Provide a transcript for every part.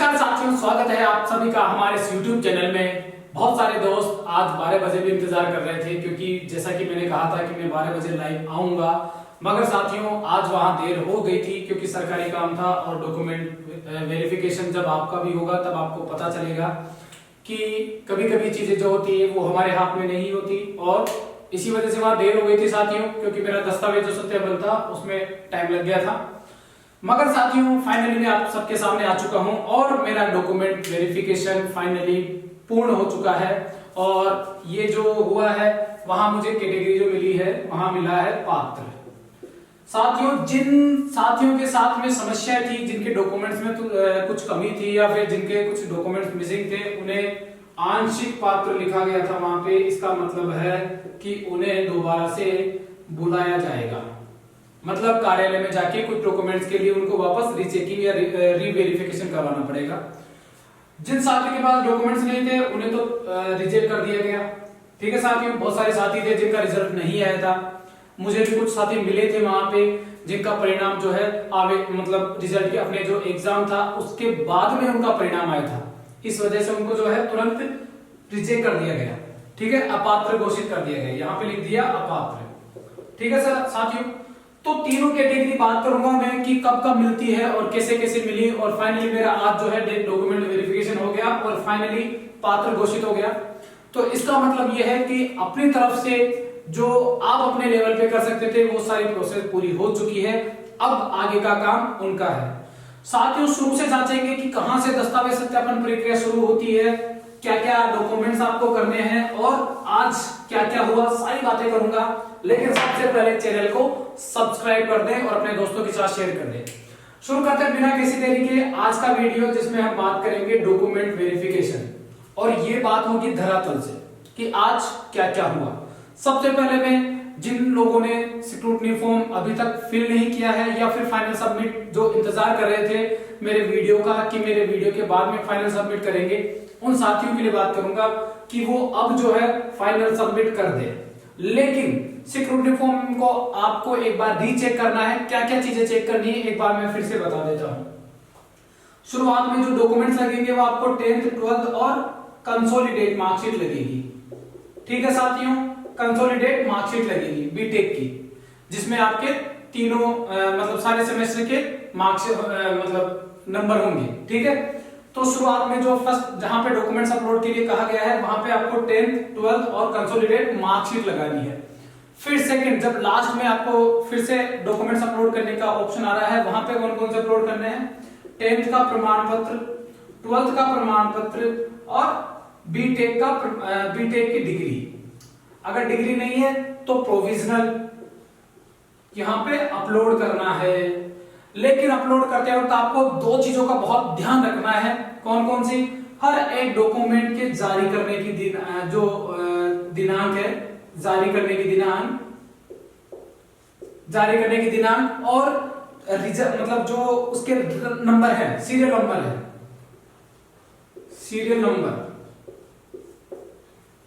नमस्कार साथियों, स्वागत है आप सभी का हमारे इस YouTube चैनल में। बहुत सारे दोस्त आज 12 बजे भी इंतजार कर रहे थे, क्योंकि जैसा कि मैंने कहा था कि मैं 12 बजे लाइव आऊंगा, मगर साथियों आज वहां देर हो गई थी क्योंकि सरकारी काम था और डॉक्यूमेंट वेरिफिकेशन जब आपका भी होगा तब आपको पता चलेगा कि कभी कभी चीजें जो होती है वो हमारे हाथ में नहीं होती, और इसी वजह से वहां देर हो गई थी साथियों, क्योंकि मेरा दस्तावेज जो सत्यापन था उसमें टाइम लग गया था। मगर साथियों फाइनली मैं आप सबके सामने आ चुका हूं और मेरा डॉक्यूमेंट वेरिफिकेशन फाइनली पूर्ण हो चुका है। और ये जो हुआ है वहां मुझे कैटेगरी जो मिली है वहां मिला है पात्र। साथियों जिन साथियों के साथ में समस्या थी, जिनके डॉक्यूमेंट्स में कुछ कमी थी या फिर जिनके कुछ डॉक्यूमेंट्स मिसिंग थे, उन्हें आंशिक पात्र लिखा गया था वहां पे। इसका मतलब है कि उन्हें दोबारा से बुलाया जाएगा, मतलब कार्यालय में जाके कुछ डॉक्यूमेंट्स के लिए उनको वापस रीचेकिंग या रीवेरिफिकेशन करवाना पड़ेगा। जिन साथियों के पास डॉक्यूमेंट्स नहीं थे उन्हें तो रिजेक्ट कर दिया गया। ठीक है साथियों, बहुत सारे साथी थे जिनका रिजल्ट नहीं आया था। मुझे भी कुछ साथी मिले थे वहां पे जिनका परिणाम जो है मतलब रिजल्ट के अपने जो एग्जाम था उसके बाद में उनका परिणाम आया था, इस वजह से उनको जो है तुरंत रिजेक्ट कर दिया गया। ठीक है, अपात्र घोषित कर दिया गया, यहाँ पे लिख दिया अपात्र। ठीक है सर साथियों, तो तीनों कैटेगरी बात करूंगा मैं कि कब कब मिलती है और कैसे कैसे मिली, और फाइनली मेरा आज जो है डॉक्यूमेंट वेरिफिकेशन हो गया और फाइनली पात्र घोषित हो गया। तो इसका मतलब यह है कि अपनी तरफ से जो आप अपने लेवल पे कर सकते थे वो सारी प्रोसेस पूरी हो चुकी है। अब आगे का काम उनका है। साथियों शुरू से जांचेंगे कि कहां से दस्तावेज सत्यापन प्रक्रिया शुरू होती है, क्या क्या डॉक्यूमेंट्स आपको करने हैं और आज क्या क्या हुआ, सारी बातें करूंगा। लेकिन सबसे पहले चैनल को सब्सक्राइब कर दें और अपने दोस्तों के साथ शेयर कर दें। शुरू करते हैं बिना किसी देरी के आज का वीडियो, जिसमें हम बात करेंगे डॉक्यूमेंट वेरिफिकेशन, और ये बात होगी धरातल से कि आज क्या क्या हुआ। सबसे पहले मैं जिन लोगों ने स्क्रूटनी फॉर्म अभी तक फिल नहीं किया है या फिर फाइनल सबमिट जो इंतजार कर रहे थे मेरे वीडियो का कि मेरे वीडियो के बाद में फाइनल सबमिट करेंगे, उन साथियों के लिए बात करूंगा कि वो अब जो है फाइनल सबमिट कर दे। लेकिन सिक्योरिटी फॉर्म को आपको एक बार रीचेक करना है। क्या क्या चीजें चेक करनी है एक बार मैं फिर से बता देता हूं। शुरुआत में जो डॉक्यूमेंट्स लगेंगे वो आपको 10th 12th और कंसोलिडेट मार्कशीट लगेगी। ठीक है साथियों, कंसोलिडेट मार्कशीट लगेगी बीटेक की, जिसमें आपके तीनों मतलब सारे सेमेस्टर के मार्क्स मतलब नंबर होंगे। ठीक है, तो शुरुआत में जो फर्स्ट जहां पे डॉक्यूमेंट्स अपलोड के लिए कहा गया है वहां पे आपको 10th 12th और कंसोलिडेट मार्कशीट लगानी है। फिर सेकंड जब लास्ट में आपको फिर से डॉक्यूमेंट्स अपलोड करने का ऑप्शन आ रहा है, वहां पे कौन कौन से अपलोड करने हैं, 10th का प्रमाण पत्र, 12th का प्रमाण पत्र और बीटेक की डिग्री। अगर डिग्री नहीं है तो प्रोविजनल यहां पे अपलोड करना है। लेकिन अपलोड करते वक्त आपको दो चीजों का बहुत ध्यान रखना है। कौन कौन सी, हर एक डॉक्यूमेंट के जारी करने की दिनांक है, जारी करने की दिनांक और मतलब जो उसके नंबर है, सीरियल नंबर,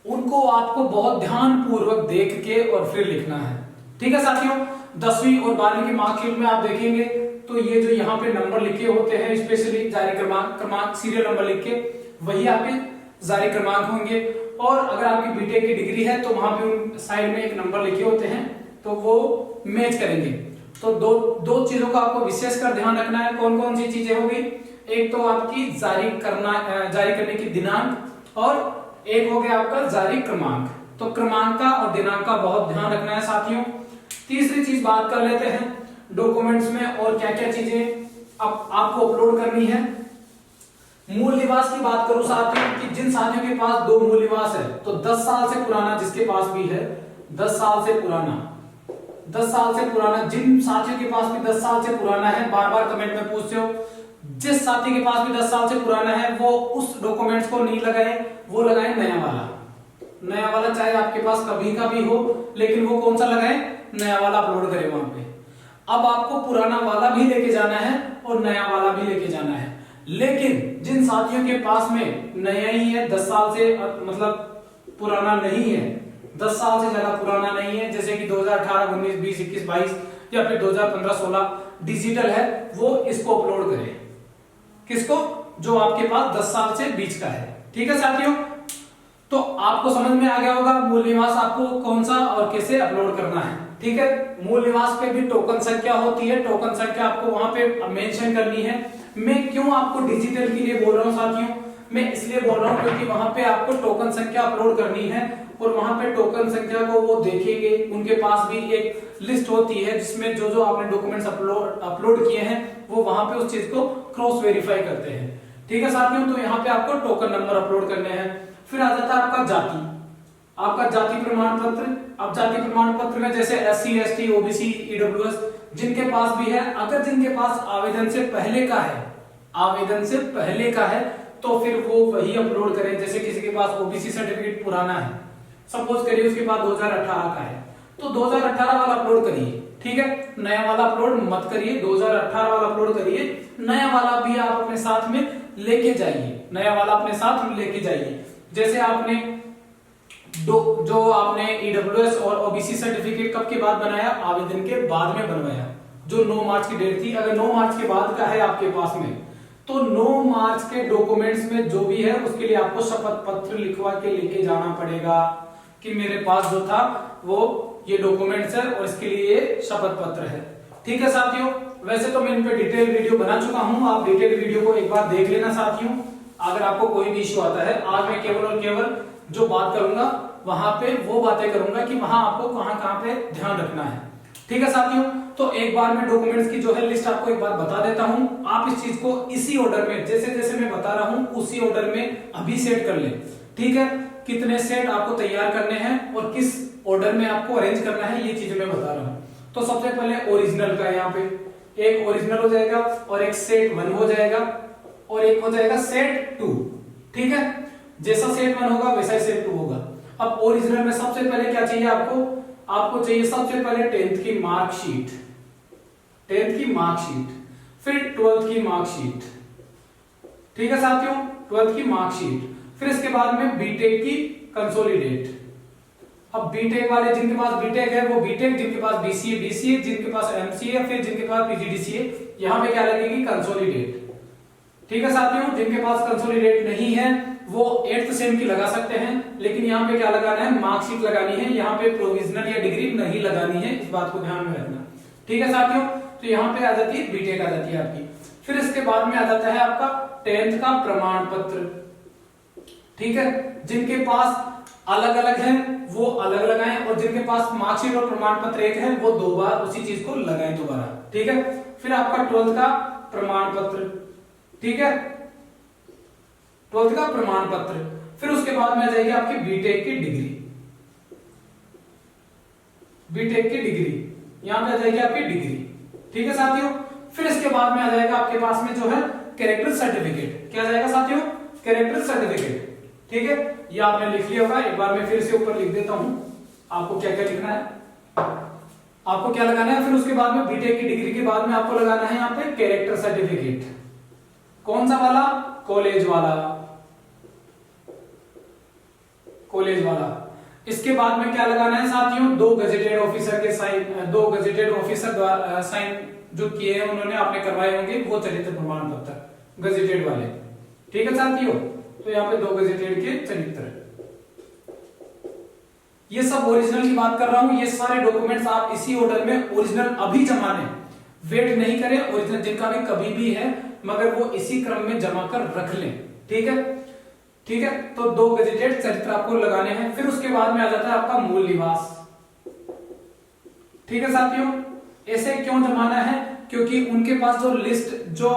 उनको आपको बहुत ध्यान पूर्वक देख के और फिर लिखना है। ठीक है साथियों, 10वीं और 12वीं की मार्कशीट में आप देखेंगे तो ये जो यहाँ पे नंबर लिखे होते हैं, स्पेशली जारी क्रमांक सीरियल नंबर लिख के, वही आपके जारी क्रमांक होंगे। और अगर आपकी बीटेक की डिग्री है तो वहां पे साइड में एक नंबर लिखे होते हैं तो वो मैच करेंगे। तो दो चीजों का आपको विशेष कर ध्यान रखना है। कौन कौन सी चीजें होगी, एक तो आपकी जारी करने की दिनांक और एक हो गया आपका जारी क्रमांक। तो क्रमांक का और दिनांक का बहुत ध्यान रखना है साथियों। तीसरी चीज बात कर लेते हैं डॉक्यूमेंट्स में और क्या क्या चीजें आपको अपलोड करनी है। मूल निवास की बात करूं साथियों कि जिन साथियों के पास 2 मूल निवास है, तो 10 साल से पुराना जिसके पास भी है, 10 साल से पुराना जिन साथियों के पास भी 10 साल से पुराना है, बार बार कमेंट में पूछते हो, जिस साथी के पास भी 10 साल से पुराना है वो उस डॉक्यूमेंट्स को नहीं लगाए, वो लगाए नया वाला। चाहे आपके पास कभी का भी हो, लेकिन वो कौन सा लगाए, नया वाला अपलोड करें वहां पे। अब आपको पुराना वाला भी लेके जाना है और नया वाला भी लेके जाना है। लेकिन जिन साथियों के पास में नया ही है, 10 साल से मतलब पुराना नहीं है, 10 साल से ज्यादा पुराना नहीं है, जैसे कि 2018, 19, 20, 21, 22 या फिर 2015, 16 डिजिटल है, वो इसको अपलोड करें। किसको, जो आपके पास 10 साल से बीच का है। ठीक है साथियों, तो आपको समझ में आ गया होगा मूल निवास आपको कौन सा और कैसे अपलोड करना है। ठीक है, मूल निवास पे भी टोकन संख्या होती है, टोकन संख्या आपको वहां पे मेंशन करनी है। मैं क्यों आपको डिजिटल के लिए बोल रहा हूं साथियों, मैं इसलिए बोल रहा हूं क्योंकि वहां पे आपको टोकन संख्या अपलोड करनी है और वहां पे टोकन संख्या को वो देखेंगे, उनके पास भी एक लिस्ट होती है जिसमें जो जो आपने डॉक्यूमेंट्स अपलोड किए हैं वो वहां पे उस चीज को क्रॉस वेरीफाई करते हैं। ठीक है साथियों, तो यहाँ पे आपको टोकन नंबर अपलोड करने हैं। फिर आ जाता है आपका जाति, आपका जाति प्रमाण पत्र। अब जाति प्रमाण पत्र में जैसे SC ST OBC EWS जिनके पास भी है, अगर जिनके पास आवेदन से पहले का है, आवेदन से पहले का है तो फिर वो वही अपलोड करें। जैसे किसी के पास OBC सर्टिफिकेट पुराना है, सपोज करिए उसके पास 2018 का है, तो 2018 वाला अपलोड करिए। ठीक है, नया वाला अपलोड मत करिए, 2018 वाला अपलोड करिए। नया वाला भी आप अपने साथ में लेके जाइए, नया वाला अपने साथ में लेके जाइए। जैसे आपने जो आपने EWS और OBC सर्टिफिकेट कब के बाद बनाया, आवेदन के बाद में बनवाया, जो 9 मार्च की डेट थी। अगर 9 मार्च के बाद का है आपके पास में, तो 9 मार्च के डॉक्यूमेंट्स में जो भी है उसके लिए आपको शपथ पत्र लिखवा के लेके जाना पड़ेगा कि मेरे पास जो था वो ये डॉक्यूमेंट्स है और इसके लिए ये शपथ पत्र है। ठीक है साथियों, वैसे तो मैं इन पे डिटेल वीडियो बना चुका हूं, आप डिटेल वीडियो को एक बार देख लेना साथियों। अगर आपको कोई भी इश्यू आता है, आज मैं केवल और केवल जो बात करूंगा वहां पे वो बातें करूंगा कि वहां आपको कहां पे ध्यान रखना है। ठीक है साथियों, तो एक बार मैं डॉक्यूमेंट्स की जो है लिस्ट आपको एक बार बता देता हूं। आप इस चीज को इसी ऑर्डर में, जैसे जैसे मैं बता रहा हूं उसी ऑर्डर में अभी सेट कर ले। ठीक है, कितने सेट आपको तैयार करने हैं और किस ऑर्डर में आपको अरेंज करना है, ये चीजें मैं बता रहा हूं। तो सबसे पहले ओरिजिनल का, यहाँ पे एक ओरिजिनल हो जाएगा और एक सेट 1 हो जाएगा और एक हो जाएगा सेट 2। ठीक है, जैसा सेट 1 होगा वैसा ही सेट 2 होगा। अब ओरिजिनल में सबसे पहले क्या चाहिए आपको चाहिए सबसे पहले 10th की मार्कशीट, 10th की मार्कशीट, फिर 12th की मार्कशीट। ठीक है साथियों, 12th की मार्कशीट, फिर इसके बाद में बीटेक की कंसोलिडेट। अब बीटेक वाले जिनके पास बीटेक है वो बीटेक, जिनके पास बीसीए बीसीए, जिनके पास एमसीए, फिर जिनके पास पीजीडीसीए, यहां पे क्या लगेगी कंसोलिडेट। ठीक है साथियों, जिनके पास कंसोलिडेट नहीं है वो 8th सेम की लगा सकते हैं, लेकिन यहाँ पे क्या लगाना है, मार्कशीट लगानी है। यहाँ पे प्रोविजनल या डिग्री नहीं लगानी है, इस बात को ध्यान में रखना। ठीक है साथियों, तो यहाँ पे आ जाती है बीटेक आ जाती है आपकी। फिर इसके बाद में आ जाता है आपका 10th का प्रमाण पत्र। ठीक है, जिनके पास अलग अलग है वो अलग लगाएं और जिनके पास मार्कशीट और प्रमाण पत्र एक है वो 2 बार उसी चीज को लगाएं दोबारा। ठीक है, फिर आपका 12th का प्रमाण पत्र। ठीक है, 12th का प्रमाण पत्र, फिर उसके बाद में आ जाएगी आपकी बीटेक की डिग्री, बीटेक की डिग्री, यहां पे आ जाएगी आपकी डिग्री। ठीक है साथियों, फिर इसके बाद में आ जाएगा आपके पास में जो है कैरेक्टर सर्टिफिकेट। क्या जाएगा साथियों, कैरेक्टर सर्टिफिकेट। ठीक है, ये आपने लिख लिया होगा, एक बार मैं फिर से ऊपर लिख देता हूं आपको क्या क्या लिखना है, आपको क्या लगाना है। फिर उसके बाद में बीटेक की डिग्री के बाद में आपको लगाना है यहाँ पे कैरेक्टर सर्टिफिकेट। कौन सा वाला, कॉलेज वाला, कॉलेज वाला। इसके बाद में क्या लगाना है साथियों, 2 गजेटेड ऑफिसर के साइन, 2 गजेटेड ऑफिसर द्वारा साइन जो किए हैं उन्होंने आपने करवाए होंगे वो चरित्र प्रमाण पत्र गजेटेड वाले। ठीक है साथियों, तो यहाँ पे 2 गजेटेड के चरित्र। ये सब ओरिजिनल की बात कर रहा हूं, ये सारे डॉक्यूमेंट्स आप इसी ऑर्डर में ओरिजिनल अभी जमा लें, वेट नहीं करें। ओरिजिनल जिनका भी कभी भी है मगर वो इसी क्रम में जमा कर रख लें। ठीक है, ठीक है, तो 2 गजेटेड चरित्र आपको लगाने हैं। फिर उसके बाद में आ जाता है आपका मूल निवास। ठीक है साथियों, ऐसे क्यों जमाना है, क्योंकि उनके पास जो लिस्ट जो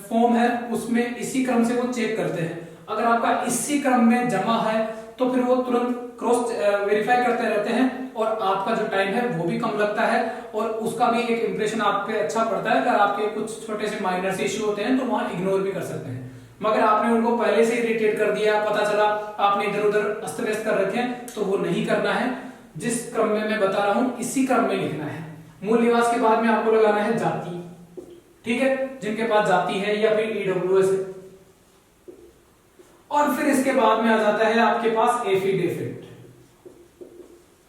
फॉर्म है उसमें इसी क्रम से वो चेक करते हैं। अगर आपका इसी क्रम में जमा है तो फिर वो तुरंत क्रॉस वेरीफाई करते रहते हैं और आपका जो टाइम है वो भी कम लगता है और उसका भी एक इंप्रेशन आप पे अच्छा पड़ता है। अगर आपके कुछ छोटे से माइनर से इश्यू होते हैं तो वहां इग्नोर भी कर सकते हैं, मगर आपने उनको पहले से ही इरिटेट कर दिया, पता चला आपने इधर उधर अस्त व्यस्त कर रखे हैं, तो वो नहीं करना है। जिस क्रम में मैं बता रहा हूं इसी क्रम में लिखना है। मूल निवास के बाद में आपको लगाना है जाति। ठीक है, जिनके पास जाति है या फिर EWS है। और फिर इसके बाद में आ जाता है आपके पास एफिडेविट।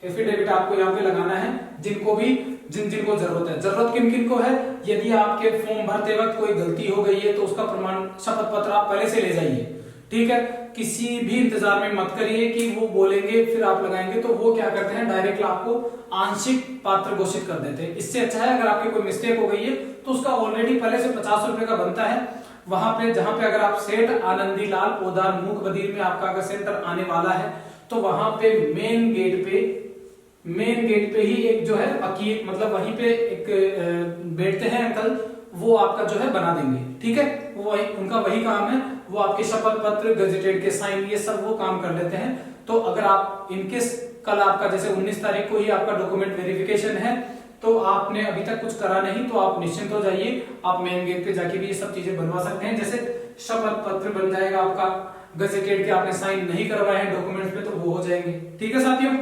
एफिडेविट आपको यहां पे लगाना है, जिनको भी जिन जिन को जरूरत है। जरूरत किन किन को है? यदि आपके फॉर्म भरते वक्त कोई गलती हो गई है तो उसका प्रमाण शपथ पत्र आप पहले से ले जाइए, ठीक है। किसी भी इंतजार में मत करिए कि वो बोलेंगे फिर आप लगाएंगे, तो वो क्या करते हैं डायरेक्ट आपको आंशिक पात्र घोषित कर देते हैं। इससे अच्छा है अगर आपकी कोई मिस्टेक हो गई है तो उसका ऑलरेडी पहले से 50 रुपए का बनता है। वहां पे जहां पे अगर आप सेठ आनंदी लाल पोदार मूक बधिर में आपका अगर सेंटर आने वाला है तो वहां पे मेन गेट पे ही एक जो है वकील, मतलब वहीं पे एक बैठते हैं अंकल, वो आपका जो है बना देंगे, ठीक है। वो उनका वही काम है, वो आपके शपथ पत्र, गजेटेड के साइन, ये सब वो काम कर लेते हैं। तो अगर आप इनकेस कल आपका जैसे 19 तारीख को ही आपका डॉक्यूमेंट वेरिफिकेशन है तो आपने अभी तक कुछ करा नहीं, तो आप निश्चिंत हो जाइए, आप मेन गेट पे जाके भी ये सब चीजें बनवा सकते हैं। जैसे शपथ पत्र बन जाएगा आपका, गजेटेड के आपने साइन नहीं करवाए हैं डॉक्यूमेंट्स पे तो वो हो जाएंगे, ठीक है साथियों।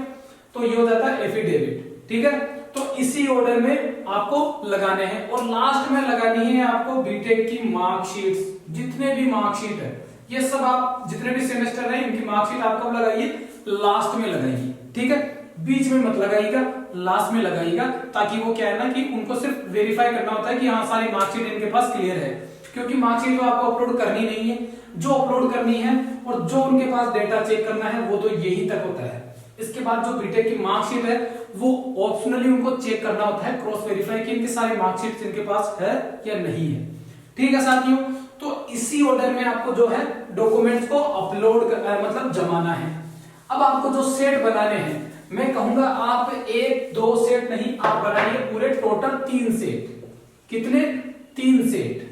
तो ये हो जाता है एफिडेविट, ठीक है। तो इसी ऑर्डर में आपको लगाने हैं और लास्ट में लगानी है आपको बीटेक की मार्कशीट। जितने भी मार्कशीट है ये सब आप जितने भी सेमेस्टर है इनकी मार्कशीट आप कब लगाइए? लास्ट में लगाइए, ठीक है। बीच में मत लगाइएगा, लास्ट में लगाइएगा, ताकि वो क्या है ना कि उनको सिर्फ वेरीफाई करना होता है कि हाँ सारी मार्कशीट इनके पास क्लियर है। क्योंकि मार्कशीट तो आपको अपलोड करनी नहीं है, जो अपलोड करनी है और जो उनके पास डेटा चेक करना है वो तो यही तक होता है। इसके बाद जो बीटेक की मार्कशीट है वो ऑप्शनली उनको चेक करना होता है, क्रॉस वेरीफाई कि इनकी सारी मार्कशीट इनके पास है या नहीं है, ठीक है साथियों। तो इसी ऑर्डर में आपको जो है डॉक्यूमेंट्स को अपलोड मतलब जमाना है। अब आपको जो सेट बनाने हैं, मैं कहूंगा आप 1-2 सेट नहीं, आप बनाइए पूरे टोटल 3 सेट। कितने? 3 सेट।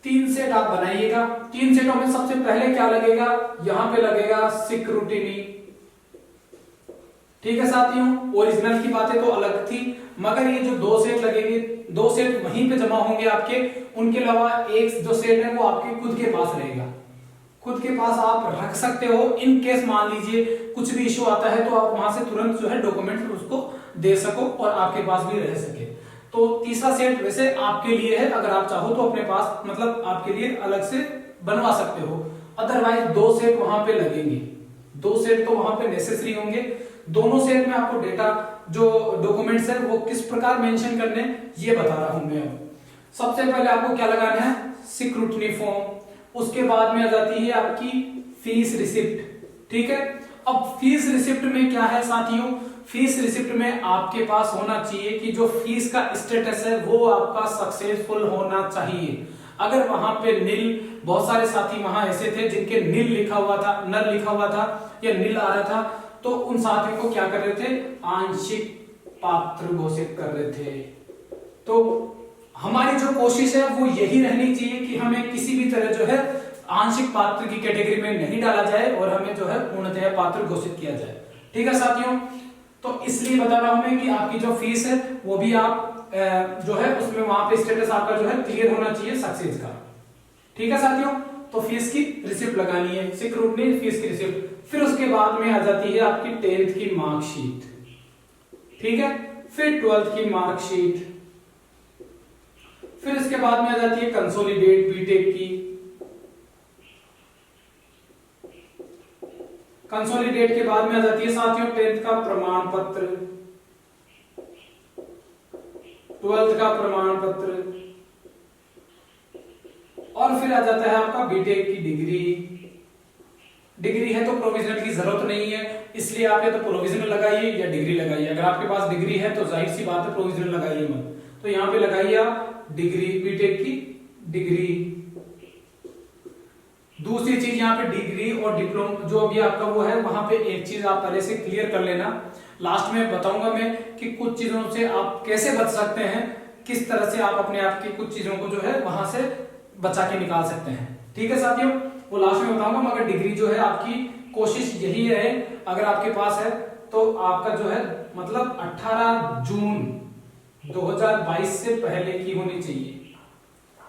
3 सेट आप बनाइएगा। 3 सेटों में सबसे पहले क्या लगेगा? यहां पे लगेगा सिक्रूटिनी, ठीक है साथियों। ओरिजिनल की बातें तो अलग थी, मगर ये जो 2 सेट लगेंगे, 2 सेट वहीं पे जमा होंगे आपके। उनके अलावा एक जो सेट है वो आपके खुद के पास रहेगा, खुद के पास आप रख सकते हो। इन केस मान लीजिए कुछ भी इश्यू आता है तो आप वहां से तुरंत जो है डॉक्यूमेंट उसको दे सको और आपके पास भी रह सके। तो तीसरा सेट वैसे आपके लिए है, अगर आप चाहो तो अपने पास मतलब आपके लिए अलग से बनवा सकते हो। अदरवाइज 2 सेट वहां पे लगेंगे, 2 सेट तो वहां पे नेसेसरी होंगे। दोनों सेट में आपको डेटा जो डॉक्यूमेंट्स है वो किस प्रकार मेंशन करने ये बता रहा हूं मैं। सबसे पहले आपको क्या लगाना है? सिक्रूटनी फॉर्म। उसके बाद में आ जाती है आपकी फीस रिसिप्ट, ठीक है। अब फीस रिसिप्ट में क्या है साथियों? फीस रिसिप्ट में आपके पास होना चाहिए कि जो फीस का स्टेटस है वो आपका सक्सेसफुल होना चाहिए। अगर वहां पे नील, बहुत सारे साथी वहां ऐसे थे जिनके नील लिखा हुआ था, नल लिखा हुआ था या नील आ रहा था, तो उन साथियों को क्या कर रहे थे? आंशिक पात्र घोषित कर रहे थे। तो हमारी जो कोशिश है वो यही रहनी चाहिए कि हमें किसी भी तरह जो है आंशिक पात्र की कैटेगरी में नहीं डाला जाए और हमें जो है पूर्णतः पात्र घोषित किया जाए, ठीक है साथियों। तो इसलिए बता रहा हूं मैं कि आपकी जो फीस है वो भी आप जो है उसमें वहां पे स्टेटस आपका जो है क्लियर होना चाहिए सक्सेस का, ठीक है साथियों। तो फीस की रिसिप्ट लगानी है, सिक्रूटनी फीस की रिसिप्ट। फिर उसके बाद में आ जाती है आपकी 10th की मार्कशीट, ठीक है। फिर 12th की मार्कशीट। फिर इसके बाद में आ जाती है कंसोलिडेट बीटेक की। कंसोलिडेट के बाद में आ जाती है साथियों 10th का प्रमाण पत्र, 12th का प्रमाण पत्र, और फिर आ जाता है आपका बीटेक की डिग्री। डिग्री है तो प्रोविजनल की जरूरत नहीं है, इसलिए आप या तो प्रोविजनल लगाइए या डिग्री लगाइए। अगर आपके पास डिग्री है तो जाहिर सी बात है प्रोविजनल लगाइए मत, तो यहां पे लगाइए आप डिग्री, बीटेक की डिग्री। दूसरी चीज यहाँ पे डिग्री और डिप्लोमा जो अभी आपका वो है, वहां पे एक चीज आप पहले से क्लियर कर लेना। लास्ट में बताऊंगा मैं कि कुछ चीजों से आप कैसे बच सकते हैं, किस तरह से आप अपने आप की कुछ चीजों को जो है वहां से बचा के निकाल सकते हैं, ठीक है साथियों। वो लास्ट में बताऊंगा, मगर डिग्री जो है आपकी कोशिश यही है, अगर आपके पास है तो आपका जो है मतलब 18 जून 2022 से पहले की होनी चाहिए,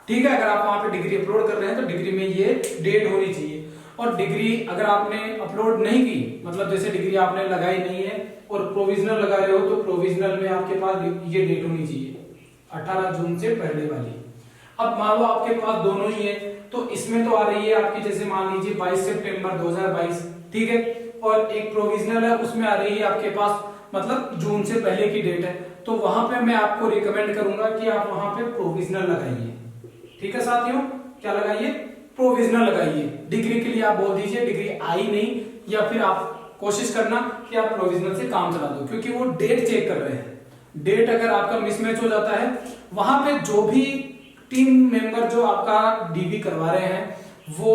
ठीक है। अगर आप वहां पे डिग्री अपलोड कर रहे हैं तो डिग्री में ये डेट होनी चाहिए। और डिग्री अगर आपने अपलोड नहीं की, मतलब जैसे डिग्री आपने लगाई नहीं है और प्रोविजनल लगा रहे हो, तो प्रोविजनल में आपके पास ये डेट होनी चाहिए 18 जून से पहले वाली। अब मान लो आपके पास दोनों ही है, तो इसमें तो आ रही है आपकी जैसे मान लीजिए 22 सितंबर 2022, ठीक है। और एक प्रोविजनल है उसमें आ रही है आपके पास मतलब जून से पहले की डेट है। तो वहां पे मैं आपको रिकमेंड करूंगा कि आप वहां पे प्रोविजनल लगाइए। ठीक है साथियों, क्या लगाइए? प्रोविजनल लगाइए। डिग्री के लिए आप बोल दीजिए डिग्री आई नहीं, या फिर आप कोशिश करना कि आप प्रोविजनल से काम चला दो, क्योंकि वो डेट चेक कर रहे हैं। डेट अगर आपका मिसमैच हो जाता है, वहां पे जो भी टीम मेंबर जो आपका डीबी करवा रहे हैं वो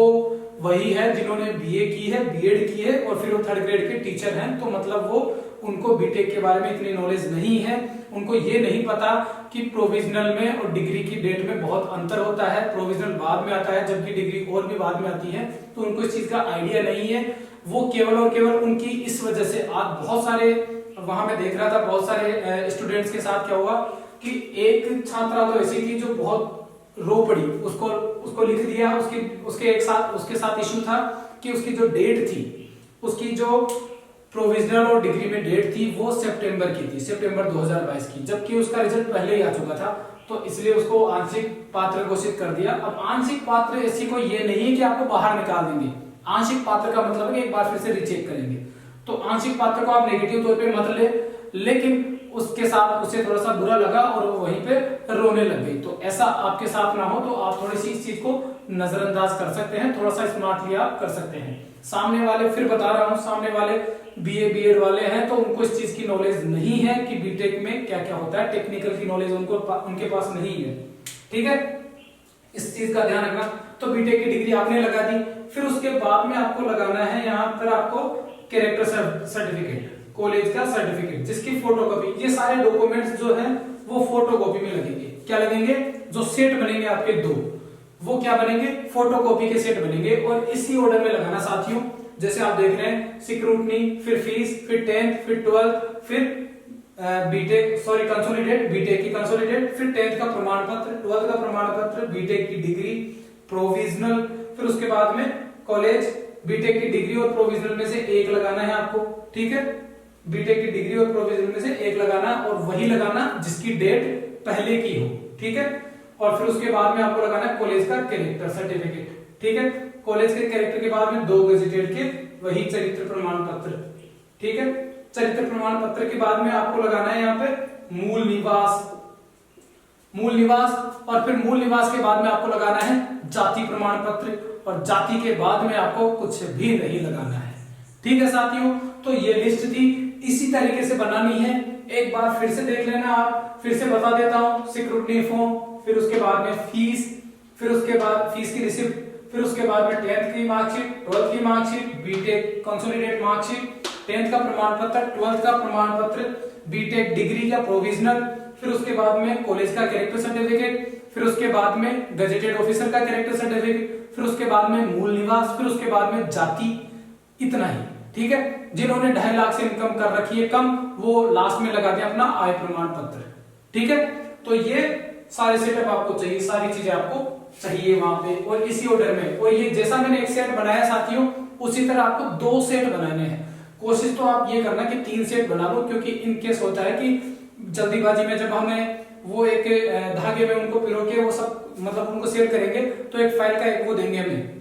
वही है जिन्होंने बीए की है, बीएड की है, और फिर वो 3rd ग्रेड के टीचर हैं। तो मतलब वो उनको बीटेक के बारे में इतनी नॉलेज नहीं है, उनको ये नहीं पता कि प्रोविजनल में और डिग्री की डेट में बहुत अंतर होता है। प्रोविजनल बाद में आता है जबकि डिग्री और भी बाद में आती है, तो उनको इस चीज का आइडिया नहीं है। वो केवल और केवल उनकी इस वजह से आज बहुत सारे, वहां मैं देख रहा था बहुत सारे स्टूडेंट्स के साथ क्या हुआ कि एक छात्रा तो ऐसी थी जो बहुत रो पड़ी, उसको लिख दिया। उसके साथ इशू था कि उसकी जो डेट थी, उसकी जो प्रोविजनल और डिग्री में डेट थी वो सितंबर की थी, सितंबर 2022 की, जबकि उसका रिजल्ट पहले ही आ चुका था। तो इसलिए उसको आंशिक पात्र घोषित कर दिया। अब आंशिक पात्र ऐसी कोई ये नहीं है कि आपको बाहर निकाल देंगे। आंशिक पात्र का मतलब है कि एक बार फिर से रीचेक करेंगे। तो आंशिक पात्र को आप नेगेटिव तौर पे मत ले, लेकिन उसके साथ उसे थोड़ा सा बुरा लगा और वो वहीं पे रोने लग गई। तो ऐसा आपके साथ ना हो, तो आप थोड़ी सी इस चीज को नजरअंदाज कर सकते हैं, थोड़ा सा स्मार्टली आप कर सकते हैं। सामने वाले, फिर बता रहा हूं, सामने वाले बीए बीएड वाले हैं, तो उनको इस चीज की नॉलेज नहीं है कि बीटेक में क्या क्या होता है। टेक्निकल की नॉलेज उनके पास नहीं है। ठीक है, इस चीज का ध्यान रखना। तो बीटेक की डिग्री आपने लगा दी, फिर उसके बाद में आपको लगाना है यहाँ पर आपको कैरेक्टर सर्टिफिकेट, कॉलेज का सर्टिफिकेट, जिसकी फोटोकॉपी। ये सारे डॉक्यूमेंट्स जो है वो फोटोकॉपी में लगेंगे। क्या लगेंगे? जो सेट बनेंगे आपके 2, वो क्या बनेंगे? फोटोकॉपी के सेट बनेंगे। और इसी ऑर्डर में लगाना साथियों, जैसे आप देख रहे हैं, सिक्रूटनी, फिर फीस, फिर 10th, फिर 12th, फिर बीटेक, सॉरी कंसोलिडेट, बीटेक की कंसोलिडेट, फिर 10th का प्रमाण पत्र, 12th का प्रमाण पत्र, बीटेक की डिग्री, प्रोविजनल, फिर उसके बाद में कॉलेज। बीटेक की डिग्री और प्रोविजनल में से एक लगाना है आपको। ठीक है, बीटेक की डिग्री और प्रोविजनल में से एक लगाना, और वही लगाना जिसकी डेट पहले की हो। ठीक है, और फिर उसके बाद में आपको लगाना है कॉलेज का कैरेक्टर सर्टिफिकेट। ठीक है, कॉलेज के कैरेक्टर के बाद में 2 गजेटेड के वही चरित्र प्रमाण पत्र। ठीक है, चरित्र प्रमाण पत्र के बाद में आपको लगाना है यहाँ पे मूल निवास, और फिर मूल निवास के बाद में आपको लगाना है जाति प्रमाण पत्र, और जाति के बाद में आपको कुछ भी नहीं लगाना है। ठीक है साथियों, तो ये लिस्ट थी, इसी तरीके से बनानी है। एक बार फिर से देख लेना आप, फिर से बता देता हूं। सिक्योरिटी फॉर्म, फिर उसके बाद में फीस, फिर उसके बाद फीस की रिसिप्ट, फिर उसके बाद में 10th की मार्कशीट, 12th की marksheet, BTech consolidate marksheet, 10th का प्रमाण पत्र, 12th का प्रमाण पत्र, बीटेक डिग्री का प्रोविजनल, फिर उसके बाद में कॉलेज का कैरेक्टर सर्टिफिकेट, फिर उसके बाद में गजेटेड ऑफिसर का कैरेक्टर सर्टिफिकेट, फिर उसके बाद में मूल निवास, फिर उसके बाद में जाति। इतना ही। ठीक है, जिन्होंने 2.5 लाख से इनकम कर रखी है कम, वो लास्ट में लगा दें अपना आय प्रमाण पत्र। ठीक है, तो ये सारे सेटअप आपको चाहिए, सारी चीजें आपको चाहिए वहां पे, और इसी ऑर्डर में। और ये जैसा मैंने एक सेट बनाया साथियों, उसी तरह आपको 2 सेट बनाने हैं। कोशिश तो आप ये करना कि 3 सेट बना लो, क्योंकि इन केस होता है कि जल्दीबाजी में जब हमें वो एक धागे में उनको पिरो के वो सब मतलब उनको सेट करेंगे, तो एक फाइल का एक वो देंगे, हमें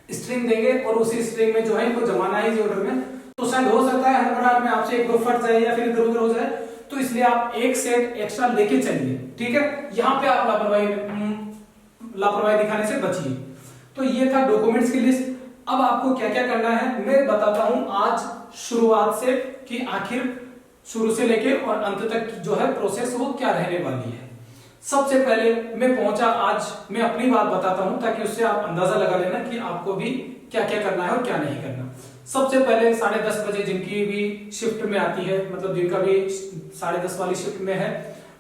स्ट्रिंग देंगे, और उसी स्ट्रिंग में जो है इनको जमाना है इस ऑर्डर में। तो शायद हो सकता है हड़बड़ाहट में आपसे 1-2 फट जाए या फिर इधर उधर हो जाए, तो इसलिए आप एक सेट एक्स्ट्रा लेके चलिए। ठीक है, यहाँ पे आप लापरवाही दिखाने से बचिए। तो ये था डॉक्यूमेंट्स की लिस्ट। अब आपको क्या क्या करना है मैं बताता हूं आज शुरुआत से, कि आखिर शुरू से लेके और अंत तक जो है प्रोसेस वो क्या रहने वाली है। सबसे पहले मैं पहुंचा, आज मैं अपनी बात बताता हूं ताकि उससे आप अंदाजा लगा लेना कि आपको भी क्या क्या करना है और क्या नहीं करना। सबसे पहले 10:30 बजे जिनकी भी शिफ्ट में आती है, मतलब जिनका भी 10:30 वाली शिफ्ट में है,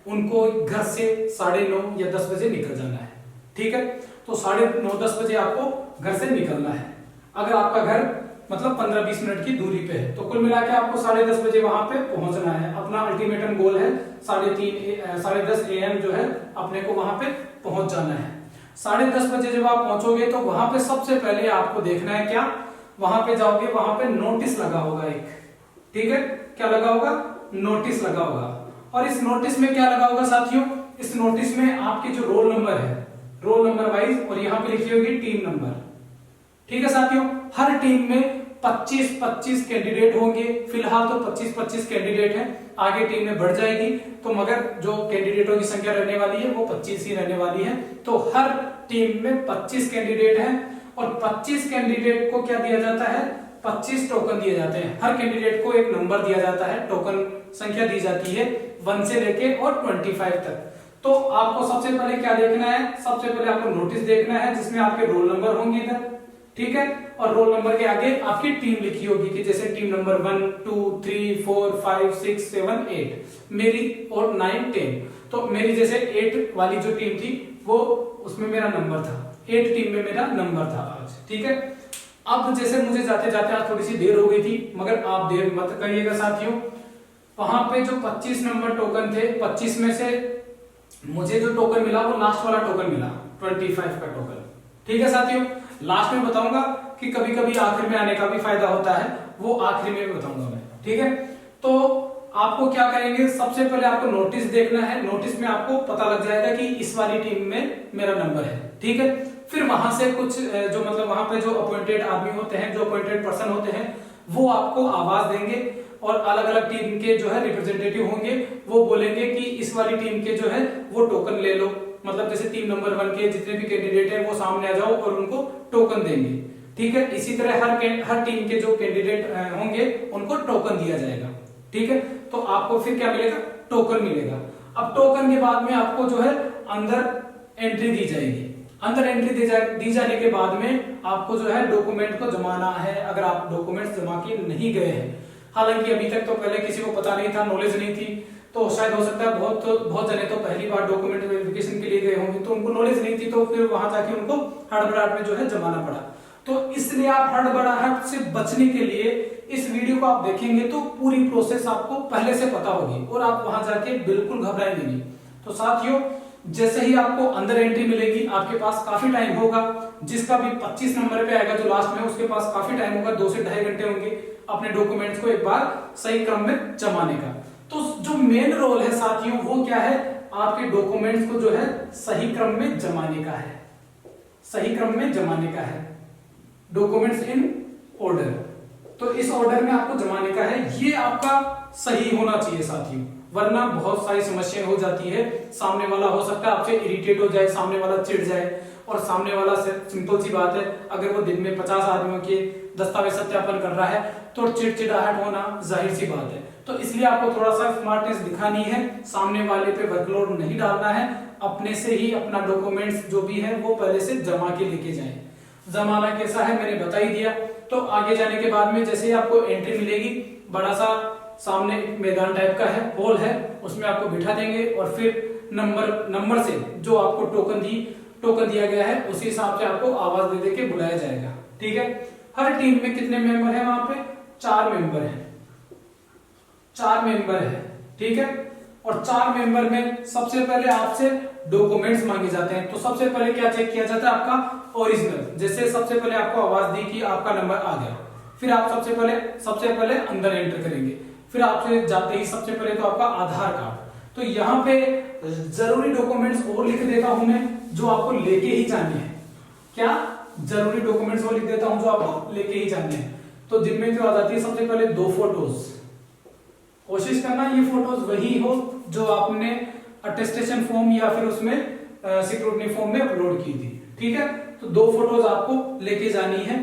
उनको घर से 9:30 या 10 बजे निकल जाना है। ठीक है, तो 9:30-10 बजे आपको घर से निकलना है। अगर आपका घर मतलब 15-20 मिनट की दूरी पे है, तो कुल मिला के आपको 10:30 बजे वहां पे पहुंचना है। अपना अल्टीमेटम गोल है 10:30 AM जो है अपने को वहां पे पहुंच जाना है। 10:30 बजे जब आप पहुंचोगे तो वहां पे सबसे पहले आपको देखना है क्या, वहां पे जाओगे, वहां पे नोटिस लगा होगा एक। ठीक है, क्या लगा होगा? नोटिस लगा होगा। और इस नोटिस में क्या लगा होगा साथियों? इस नोटिस में आपके जो रोल नंबर है, रोल नंबर वाइज, और यहाँ पे लिखी होगी टीम नंबर। ठीक है साथियों, हर टीम में 25-25 कैंडिडेट होंगे। फिलहाल तो 25-25 कैंडिडेट हैं, आगे टीम में बढ़ जाएगी तो मगर जो कैंडिडेटों की संख्या रहने वाली है वो 25 ही रहने वाली है। तो हर टीम में 25 कैंडिडेट हैं और 25 कैंडिडेट को क्या दिया जाता है, 25 टोकन दिए जाते हैं। हर कैंडिडेट को एक नंबर दिया जाता है, टोकन संख्या दी जाती है 1 से लेके और 25 तक। तो आपको सबसे पहले क्या देखना है, सबसे पहले आपको नोटिस देखना है जिसमें आपके रोल नंबर होंगे इधर, ठीक है, और रोल नंबर के आगे आपकी टीम लिखी होगी कि जैसे टीम नंबर 1 2 3 4 5 6 7 8 मेरी और 9 10। तो मेरी जैसे 8 वाली जो टीम थी वो उसमें मेरा नंबर था, 8 टीम में मेरा नंबर था आज, ठीक है। अब जैसे मुझे जाते जाते आज थोड़ी सी देर हो गई थी, मगर आप देर मत करिएगा साथियों। वहां पे जो 25 नंबर टोकन थे, 25 में से मुझे जो टोकन मिला वो लास्ट वाला टोकन मिला, 25 का टोकन, ठीक है साथियों। लास्ट में बताऊंगा कि कभी कभी आखिर में आने का भी फायदा होता है, वो आखिर में बताऊंगा मैं, ठीक है। तो आपको क्या करेंगे, सबसे पहले आपको नोटिस देखना है, नोटिस में आपको पता लग जाएगा कि इस वाली टीम में मेरा नंबर है, ठीक है। फिर वहां से कुछ जो मतलब वहां पे जो अपॉइंटेड आदमी होते हैं, जो अपॉइंटेड पर्सन होते हैं, वो आपको आवाज देंगे और अलग अलग टीम के जो है रिप्रेजेंटेटिव होंगे, वो बोलेंगे कि इस वाली टीम के जो है वो टोकन ले लो। मतलब जैसे टीम नंबर 1 के जितने भी कैंडिडेट हैं वो सामने आ जाओ और उनको टोकन देंगे, ठीक है। इसी तरह हर टीम के जो कैंडिडेट होंगे उनको टोकन दिया जाएगा, ठीक है। तो आपको फिर क्या मिलेगा, टोकन मिलेगा। अब टोकन के बाद में आपको जो है अंदर एंट्री दी जाएगी। अंदर एंट्री दी जाने के बाद में आपको जो है डॉक्यूमेंट को जमाना है, अगर आप डॉक्यूमेंट जमा के नहीं गए हैं। हालांकि अभी तक तो पहले किसी को पता नहीं था, नॉलेज नहीं थी, तो शायद हो सकता है बहुत जने तो पहली बार डॉक्यूमेंट वेरिफिकेशन के लिए गए होंगे, तो उनको नॉलेज नहीं थी, तो फिर वहां जाके उनको हड़बड़ाहट में जो है जमाना पड़ा। तो इसलिए आप हड़बड़ाहट से बचने के लिए इस वीडियो को आप देखेंगे तो पूरी प्रोसेस आपको पहले से पता होगी और आप वहां जाके बिल्कुल घबराएंगे नहीं। तो साथियों, जैसे ही आपको अंदर एंट्री मिलेगी, आपके पास काफी टाइम होगा, जिसका भी 25 नंबर पे आएगा जो लास्ट में, उसके पास काफी टाइम होगा, 2 से 2.5 घंटे होंगे अपने डॉक्यूमेंट्स को एक बार सही क्रम में जमाने का। तो जो मेन रोल है साथियों वो क्या है, आपके डॉक्यूमेंट्स को जो है सही क्रम में जमाने का है, सही क्रम में जमाने का है, डॉक्यूमेंट्स इन ऑर्डर। तो इस ऑर्डर में आपको जमाने का है, ये आपका सही होना चाहिए साथियों, वरना बहुत सारी समस्याएं हो जाती है। सामने वाला हो सकता है आपसे इरिटेट हो जाए, सामने वाला चिढ़ जाए, और सामने वाला सिंपल सी बात है, अगर वो दिन में 50 आदमियों के दस्तावेज सत्यापन कर रहा है तो चिड़चिड़ाहट होना जाहिर सी बात है। तो इसलिए आपको थोड़ा सा स्मार्टनेस दिखानी है, सामने वाले पे वर्कलोड नहीं डालना है, अपने से ही अपना डॉक्यूमेंट्स जो भी है वो पहले से जमा के लेके जाएं। जमाना कैसा है मैंने बता ही दिया। तो आगे जाने के बाद में जैसे ही आपको एंट्री मिलेगी, बड़ा सा सामने एक मैदान टाइप का है, हॉल है, उसमें आपको बिठा देंगे और फिर नंबर से जो आपको टोकन दिया गया है उसी हिसाब से आपको आवाज दे के बुलाया जाएगा, ठीक है। हर टीम में कितने मेंबर हैं, वहां पे 4 मेंबर हैं, 4 मेंबर है, ठीक है। और 4 मेंबर में सबसे पहले आपसे डॉक्यूमेंट्स मांगे जाते हैं। तो सबसे पहले क्या चेक किया जाता है, आपका ओरिजिनल। जैसे सबसे पहले आपको आवाज दी कि आपका नंबर आ गया, फिर आप सबसे पहले अंदर एंटर करेंगे। फिर आपसे जाते ही सबसे पहले तो आपका आधार कार्ड। तो यहाँ पे जरूरी डॉक्यूमेंट्स और लिख देता हूं मैं जो आपको लेके ही जाने हैं। क्या जरूरी डॉक्यूमेंट्स वो लिख देता हूं जो आपको लेके ही जाने हैं। तो जिनमें जो आ जाती है सबसे पहले 2 फोटोज, कोशिश करना ये फोटोज वही हो जो आपने अटेस्टेशन फॉर्म या फिर उसमें सिक्योरिटी फॉर्म में अपलोड की थी, ठीक है। तो 2 फोटोज आपको लेके जानी है।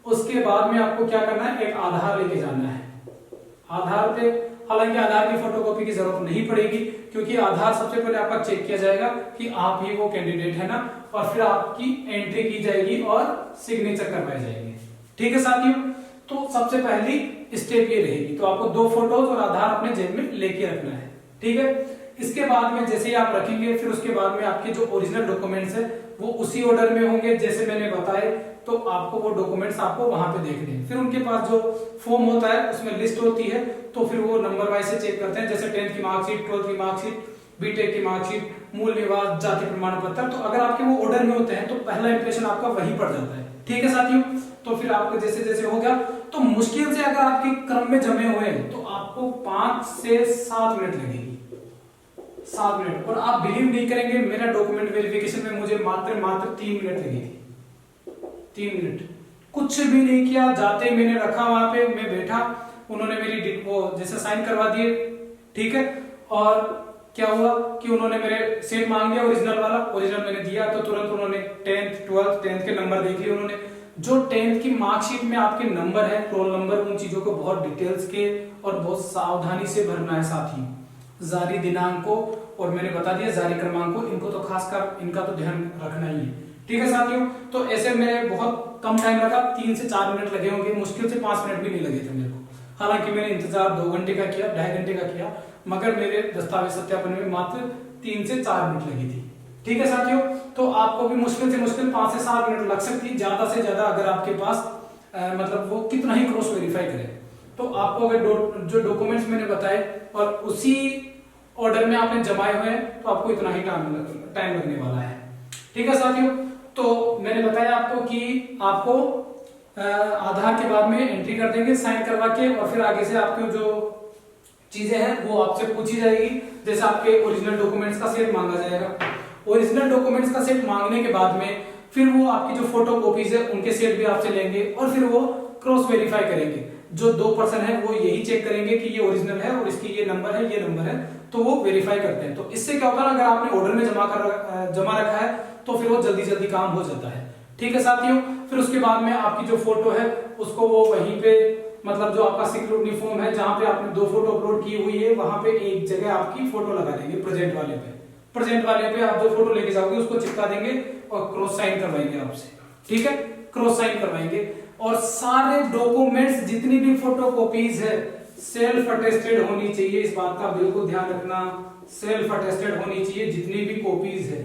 उसके बाद में आपको क्या करना है, एक आधार लेके जाना है। आधार पे हालांकि आधार की फोटोकॉपी की जरूरत नहीं पड़ेगी, क्योंकि आधार सबसे पहले आपका चेक किया जाएगा कि आप ही वो कैंडिडेट है ना, और फिर आपकी एंट्री की जाएगी और सिग्नेचर करवाए जाएंगे, ठीक है साथियों। तो सबसे पहली स्टेप ये रहेगी। तो आपको 2 फोटोज और आधार अपने जेब में लेके रखना है, ठीक है। इसके बाद में जैसे ही आप रखेंगे, फिर उसके बाद में आपके जो ओरिजिनल डॉक्यूमेंट्स है वो उसी ऑर्डर में होंगे जैसे मैंने बताए। तो आपको वो डॉक्यूमेंट्स आपको वहां पे देखने हैं। फिर उनके पास जो फॉर्म होता है उसमें लिस्ट होती है, तो फिर वो नंबर वाइज से चेक करते हैं, जैसे 10th की मार्कशीट, 12th की मार्कशीट, बीटेक की मार्कशीट, मूल निवास, जाति प्रमाण पत्र। तो अगर आपके वो ऑर्डर में होते हैं तो पहला इंप्रेशन आपका वहीं पड़ जाता है, ठीक है साथियों। तो फिर आपको जैसे जैसे हो गया, तो मुश्किल से अगर आपके क्रम में जमे हुए हैं तो आपको 5 से 7 मिनट लगेगी, 7 मिनट। और आप बिलीव नहीं करेंगे, मेरा डॉक्यूमेंट वेरिफिकेशन में मुझे मात्र 3 मिनट लगी थी, 3 मिनट। कुछ भी नहीं किया, जाते ही मैंने रखा वहां पे, मैं बैठा, उन्होंने मेरी वो जैसे साइन करवा दिए, ठीक है। और क्या हुआ कि उन्होंने मेरे सेट मांग लिया ओरिजिनल वाला, ओरिजिनल मैंने दिया तो तुरंत उन्होंने 10th 12th 10th के नंबर देख लिए उन्होंने। जो 10th की मार्कशीट में आपके नंबर है, रोल नंबर, उन चीजों को बहुत डिटेल्स के और बहुत सावधानी से भरना है साथी। जारी दिनांक को, और मैंने बता दिया जारी क्रमांक को, इनको तो खासकर इनका तो ध्यान रखना ही है, ठीक है साथियों। तो ऐसे मेरे बहुत कम टाइम लगा, 3 से 4 मिनट लगे होंगे, मुश्किल से 5 मिनट भी नहीं लगे थे मेरे को। हालांकि मैंने इंतजार 2 घंटे का किया, 2.5 घंटे का किया, मगर मेरे दस्तावेज सत्यापन में मात्र 3 से 4 मिनट लगी थी, ठीक है साथियों। तो आपको भी मुश्किल से मुश्किल 5 से 7 मिनट लग सकती है, ज्यादा से ज्यादा अगर आपके पास मतलब वो कितना ही क्रॉस वेरीफाई करे। तो आपको अगर जो डॉक्यूमेंट्स मैंने बताए और उसी ऑर्डर में आपने जमाए हुए हैं तो आपको इतना ही टाइम लगने वाला है, ठीक है साथियों। तो मैंने बताया आपको कि आपको आधार के बाद में एंट्री कर देंगे साइन करवा के, और फिर आगे से आपको जो चीजें हैं वो आपसे पूछी जाएगी। जैसे आपके ओरिजिनल डॉक्यूमेंट्स का सेट मांगा जाएगा, ओरिजिनल डॉक्यूमेंट्स का सेट मांगने के बाद में फिर वो आपकी जो फोटो कॉपीज है उनके सेट भी आपसे लेंगे, और फिर वो क्रॉस वेरीफाई करेंगे। जो 2% है वो यही चेक करेंगे कि ये ओरिजिनल है और इसकी ये नंबर है, ये नंबर है, तो वो वेरीफाई करते हैं। तो इससे क्या होता है, अगर आपने ऑर्डर में जमा रखा है तो फिर वो जल्दी जल्दी काम हो जाता है, ठीक है साथियों। फिर उसके बाद में आपकी जो फोटो है उसको वो वहीं पे, मतलब जो आपका सिक्योरिटी फॉर्म है जहां पे आपने 2 फोटो अपलोड की हुई है, वहां पे एक जगह आपकी फोटो लगा देंगे प्रेजेंट वाले पे। प्रेजेंट वाले पे आप जो फोटो लेके जाओगे उसको चिपका देंगे और क्रॉस साइन करवाएंगे आपसे, ठीक है, क्रॉस साइन करवाएंगे। और सारे डॉक्यूमेंट्स जितनी भी फोटो कॉपीज है सेल्फ अटेस्टेड होनी चाहिए, इस बात का बिल्कुल ध्यान रखना, सेल्फ अटेस्टेड होनी चाहिए जितनी भी कॉपीज है,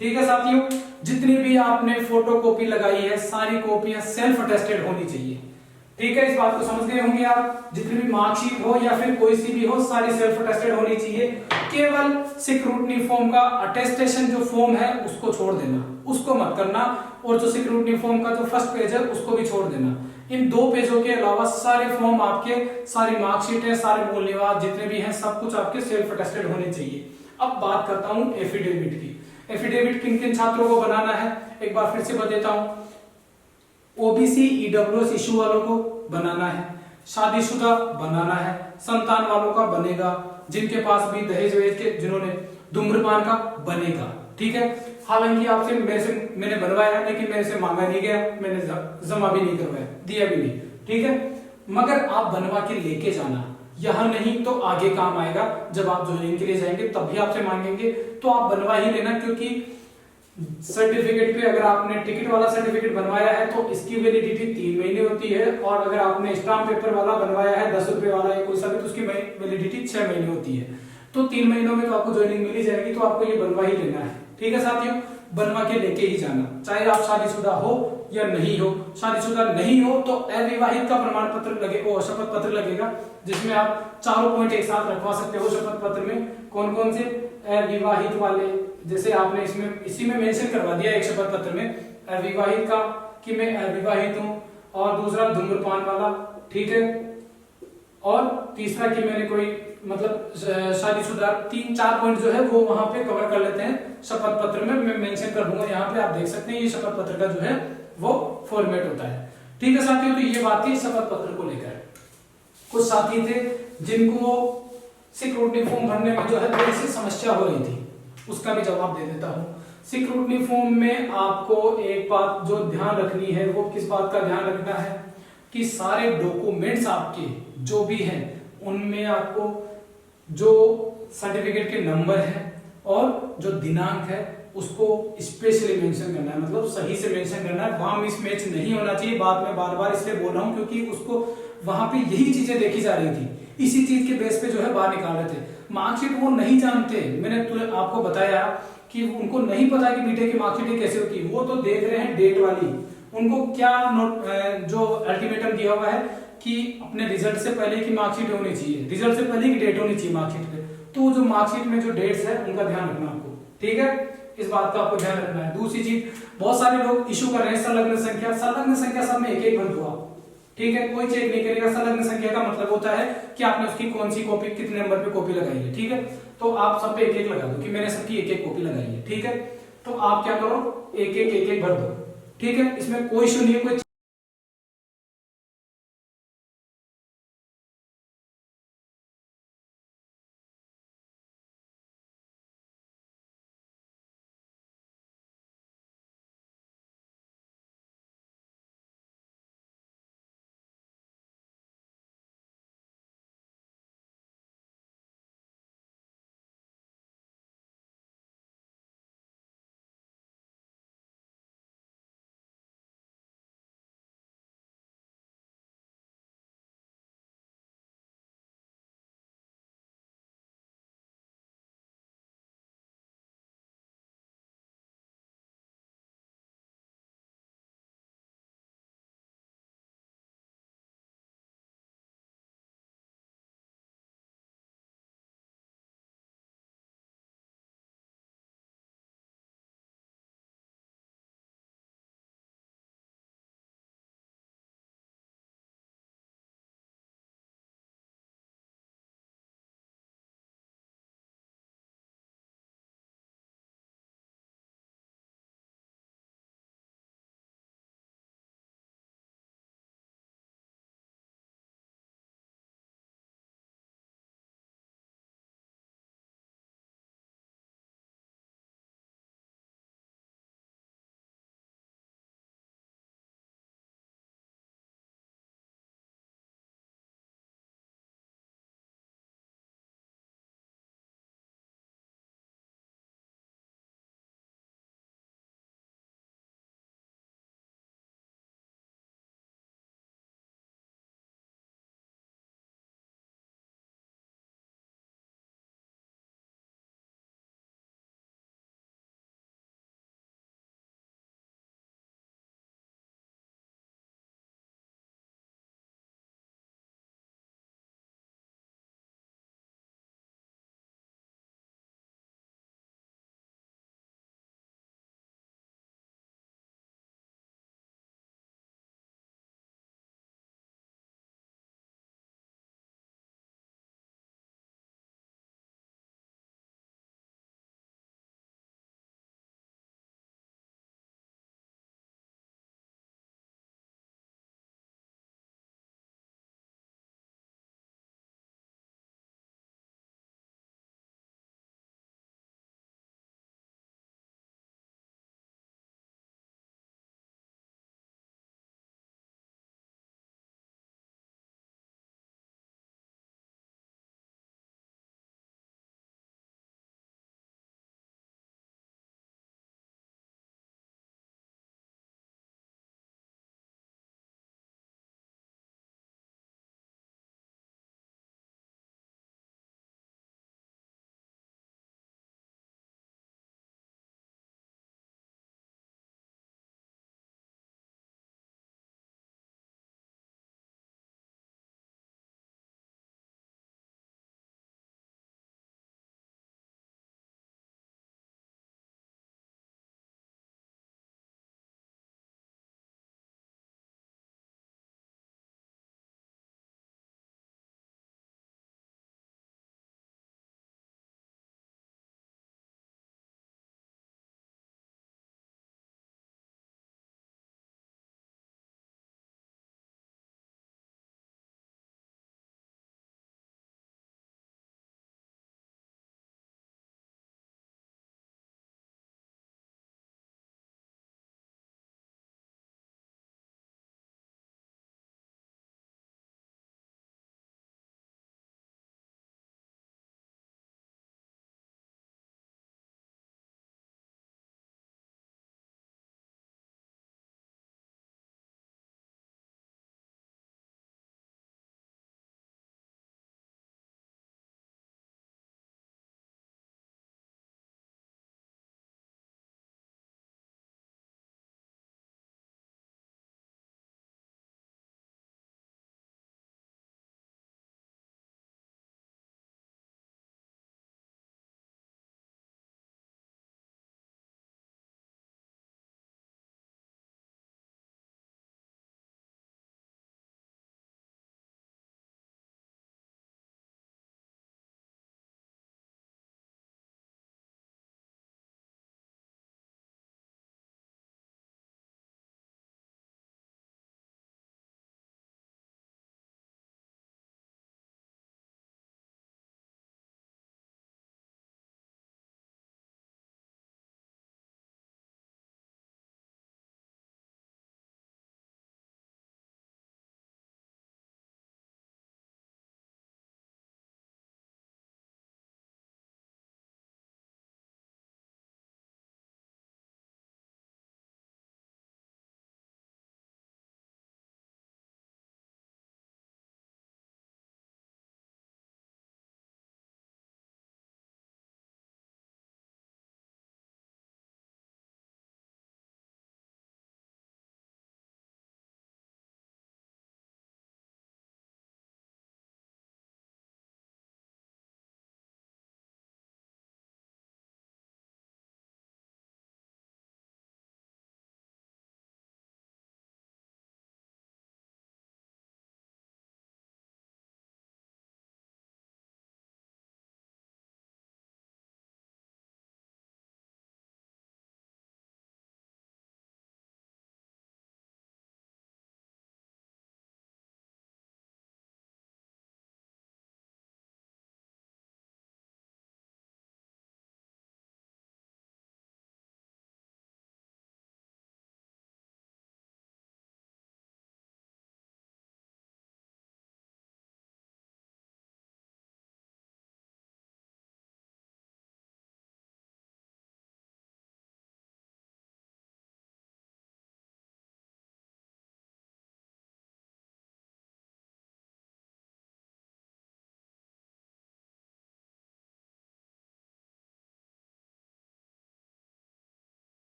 ठीक है साथियों। जितनी भी आपने फोटो कॉपी लगाई है सारी कॉपियां सेल्फ अटेस्टेड होनी चाहिए, ठीक है। इस बात को समझ गए होंगे आप। जितनी भी मार्कशीट हो या फिर कोई सी भी हो सारी सेल्फ अटेस्टेड होनी चाहिए। केवल सिक्योरिटी फॉर्म का अटेस्टेशन जो फॉर्म है उसको छोड़ देना, उसको मत करना, और जो सिक्योरिटी फॉर्म का जो फर्स्ट पेज है उसको भी छोड़ देना। इन 2 पेजों के अलावा सारे फॉर्म आपके, सारी मार्कशीट है, सारे मूल निवास जितने भी हैं सब कुछ आपके सेल्फ अटेस्टेड होने चाहिए। अब बात करता हूं एफिडेविट की। एफिडेविट किन किन छात्रों को बनाना है एक बार फिर से बता देता हूं। ओबीसी ईडब्ल्यूएस इशू वालों को बनाना है, शादीशुदा बनाना है, संतान वालों का बनेगा, जिनके पास भी दहेज वहेज के, जिन्होंने धूम्रपान का बनेगा, ठीक है। हालांकि आपसे मैंने बनवाया लेकिन मेरे से मांगा नहीं गया, मैंने जमा भी नहीं करवाया, दिया भी नहीं, ठीक है। मगर आप बनवा के लेके जाना, यहां नहीं तो आगे काम आएगा, जब आप ज्वाइनिंग के लिए जाएंगे तब भी आपसे मांगेंगे, तो आप बनवा ही लेना। क्योंकि सर्टिफिकेट पे अगर आपने टिकट वाला सर्टिफिकेट बनवाया है तो इसकी वैलिडिटी 3 महीने होती है, और अगर आपने स्टाम्प पेपर वाला बनवाया है 10 रुपए वाला या कोई सा भी, तो उसकी वैलिडिटी 6 महीने होती है। तो 3 महीनों में तो आपको ज्वाइनिंग मिल ही जाएगी, तो आपको ये बनवा ही लेना है, ठीक है साथियों। बनवा के लेके ही जाना, चाहे आप शादीशुदा हो या नहीं हो। शादीशुदा नहीं हो तो अविवाहित का प्रमाण पत्र लगे, वो शपथ पत्र लगेगा, जिसमें आप चारों पॉइंट एक साथ रखवा सकते हो शपथ पत्र में। कौन कौन से? अविवाहित वाले, जैसे आपने इसमें इसी में मेंशन करवा दिया एक शपथ पत्र में अविवाहित का कि मैं अविवाहित हूं, और दूसरा धूम्रपान वाला, ठीक है, और तीसरा कि मैंने कोई मतलब शादीशुदा। 3-4 पॉइंट जो है वो वहां पे कवर कर लेते हैं शपथ पत्र में, मैं मेंशन कर दूंगा यहाँ पे, आप देख सकते हैं ये शपथ पत्र का जो है वो फॉर्मेट होता है, ठीक है साथियों। तो ये बात थी शपथ पत्र को लेकर। कुछ साथी थे जिनको सिक्योरिटी फॉर्म भरने में जो है थोड़ी सी समस्या हो रही थी, उसका भी जवाब दे देता हूं। सिक्योरिटी फॉर्म में आपको एक बात जो ध्यान रखनी है, वो किस बात का ध्यान रखना है कि सारे डॉक्यूमेंट्स आपके जो भी हैं उनमें आपको जो सर्टिफिकेट के नंबर है और जो दिनांक है उसको स्पेशली मेंशन करना है, मतलब सही से मेंशन करना है, वहां मिस मैच नहीं होना चाहिए। बात में बार बार इसलिए बोल रहा हूं क्योंकि उसको वहां पे यही चीजें देखी जा रही थी, इसी चीज के बेस पे जो है बाहर निकाल रहे थे। मार्कशीट वो नहीं जानते, मैंने आपको बताया कि उनको नहीं पता कि बीटेक की मार्कशीट कैसे होती है, वो तो देख रहे हैं डेट वाली। उनको क्या जो अल्टीमेटम दिया हुआ है कि अपने रिजल्ट से पहले की मार्कशीट होनी चाहिए, रिजल्ट से पहले की डेट होनी चाहिए मार्कशीट पे, तो जो मार्कशीट में जो डेट्स है उनका ध्यान रखना आपको, ठीक है, इस बात का आपको ध्यान रखना है। दूसरी चीज, बहुत सारे लोग इशू कर रहे हैं संलग्न संख्या, संलग्न संख्या सब में एक एक भर दो, ठीक है, कोई चेक नहीं करेगा। संलग्न संख्या का मतलब होता है कि आपने उसकी कौन सी कॉपी कितने नंबर पे कॉपी लगाई है, ठीक है, तो आप सब पे एक एक लगा दो कि मैंने सबकी एक एक कॉपी लगाई है, ठीक है। तो आप क्या करो, एक एक भर दो, ठीक है, इसमें कोई इशू नहीं है, कोई